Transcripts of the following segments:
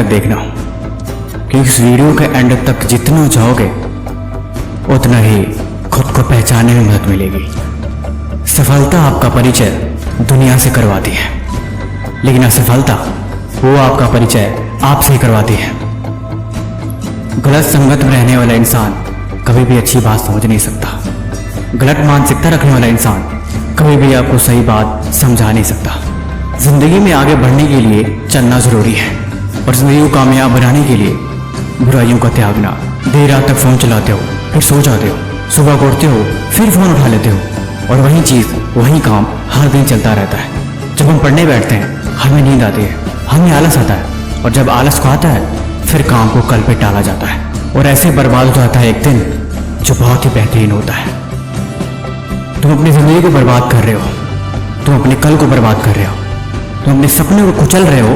देखना कि इस वीडियो के एंड तक जितना जाओगे उतना ही खुद को पहचानने में मदद मिलेगी। सफलता आपका परिचय दुनिया से करवाती है, लेकिन असफलता वो आपका परिचय आपसे ही करवाती है। गलत संगत में रहने वाला इंसान कभी भी अच्छी बात समझ नहीं सकता। गलत मानसिकता रखने वाला इंसान कभी भी आपको सही बात समझा नहीं सकता। जिंदगी में आगे बढ़ने के लिए चलना जरूरी है और जिंदगी को कामयाब बनाने के लिए बुराइयों का त्यागना। देर रात तक फोन चलाते हो, फिर सो जाते हो, सुबह को उठते हो, फिर फोन उठा लेते हो और वही चीज वही काम हर दिन चलता रहता है। जब हम पढ़ने बैठते हैं हमें नींद आती है, हमें आलस आता है और जब आलस को आता है फिर काम को कल पे टाला जाता है और ऐसे बर्बाद हो जाता है एक दिन जो बहुत ही बेहतरीन होता है। तुम अपनी जिंदगी को बर्बाद कर रहे हो, तुम अपने कल को बर्बाद कर रहे हो, तुम अपने सपने को कुचल रहे हो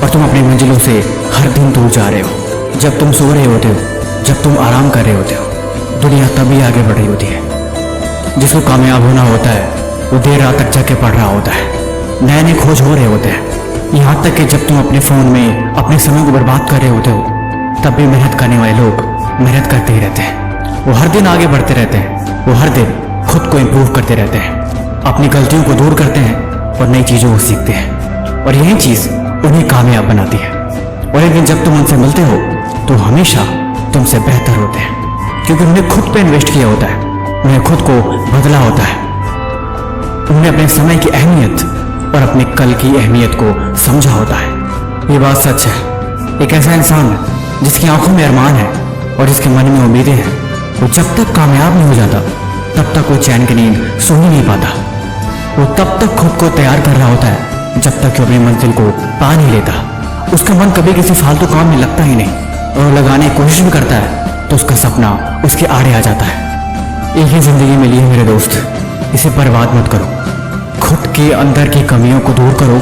और तुम अपनी मंजिलों से हर दिन दूर जा रहे हो। जब तुम सो रहे होते हो, जब तुम आराम कर रहे होते हो, दुनिया तभी आगे बढ़ रही होती है। जिसको कामयाब होना होता है वो देर रात तक जाके पढ़ रहा होता है, नए नए खोज हो रहे होते हैं। यहाँ तक कि जब तुम अपने फ़ोन में अपने समय को बर्बाद कर रहे होते हो तब भी मेहनत करने वाले लोग मेहनत करते ही रहते हैं। वो हर दिन आगे बढ़ते रहते हैं, वो हर दिन खुद को इम्प्रूव करते रहते हैं, अपनी गलतियों को दूर करते हैं और नई चीज़ों को सीखते हैं और यही चीज़ उन्हें कामयाब बनाती है। और एक दिन जब तुम उनसे मिलते हो तो हमेशा तुमसे बेहतर होते हैं, क्योंकि उन्होंने खुद पे इन्वेस्ट किया होता है, उन्हें खुद को बदला होता है, उन्होंने अपने समय की अहमियत और अपने कल की अहमियत को समझा होता है। ये बात सच है। एक ऐसा इंसान जिसकी आंखों में अरमान है और जिसके मन में उम्मीदें हैं, वो जब तक कामयाब नहीं हो जाता तब तक वो चैन की नींद सो ही नहीं पाता। वो तब तक खुद को तैयार कर रहा होता है जब तक कि अपनी मंजिल को पा नहीं लेता। उसका मन कभी किसी फालतू काम में लगता ही नहीं और लगाने की कोशिश भी करता है तो उसका सपना उसके आड़े आ जाता है। एक ही जिंदगी मिली है मेरे दोस्त, इसे बर्बाद मत करो। खुद के अंदर की कमियों को दूर करो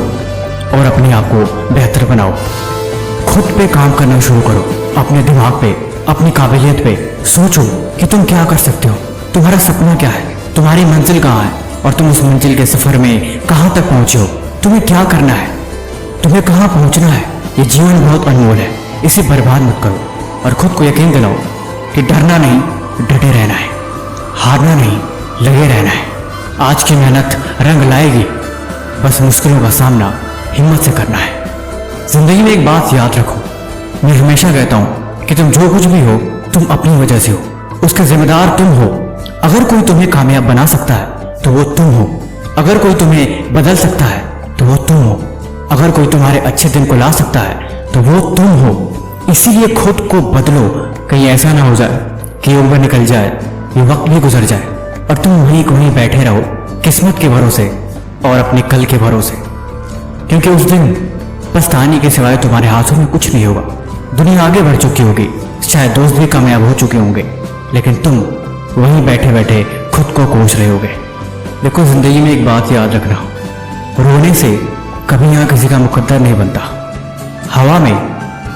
और अपने आप को बेहतर बनाओ। खुद पे काम करना शुरू करो, अपने दिमाग पे, अपनी काबिलियत पे सोचो कि तुम क्या कर सकते हो, तुम्हारा सपना क्या है, तुम्हारी मंजिल कहाँ है और तुम उस मंजिल के सफर में कहाँ तक पहुंचे हो, तुम्हें क्या करना है, तुम्हें कहाँ पहुंचना है। ये जीवन बहुत अनमोल है, इसे बर्बाद मत करो और खुद को यकीन दिलाओ कि डरना नहीं, डटे रहना है, हारना नहीं, लगे रहना है। आज की मेहनत रंग लाएगी, बस मुश्किलों का सामना हिम्मत से करना है। जिंदगी में एक बात याद रखो, मैं हमेशा कहता हूँ कि तुम जो कुछ भी हो तुम अपनी वजह से हो, उसका जिम्मेदार तुम हो। अगर कोई तुम्हें कामयाब बना सकता है तो वो तुम हो, अगर कोई तुम्हें बदल सकता है तो वो तुम हो, अगर कोई तुम्हारे अच्छे दिन को ला सकता है तो वो तुम हो। इसीलिए खुद को बदलो, कहीं ऐसा ना हो जाए कि उम्र निकल जाए, ये वक्त भी गुजर जाए और तुम वहीं कहीं बैठे रहो किस्मत के भरोसे और अपने कल के भरोसे, क्योंकि उस दिन पछताने के सिवाय तुम्हारे हाथों में कुछ नहीं होगा। दुनिया आगे बढ़ चुकी होगी, शायद दोस्त भी कामयाब हो चुके होंगे, लेकिन तुम वहीं बैठे बैठे खुद को कोस रहे होगे। देखो, जिंदगी में एक बात याद रखना, रोने से कभी यहाँ किसी का मुकद्दर नहीं बनता, हवा में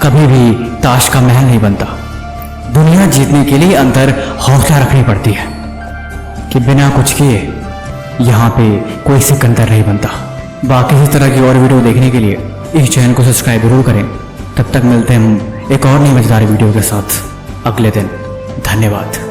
कभी भी ताश का महल नहीं बनता। दुनिया जीतने के लिए अंदर हौसला रखनी पड़ती है कि बिना कुछ किए यहाँ पे कोई सिकंदर नहीं बनता। बाकी इस तरह की और वीडियो देखने के लिए इस चैनल को सब्सक्राइब जरूर करें। तब तक मिलते हैं हम एक और नई मजेदार वीडियो के साथ अगले दिन। धन्यवाद।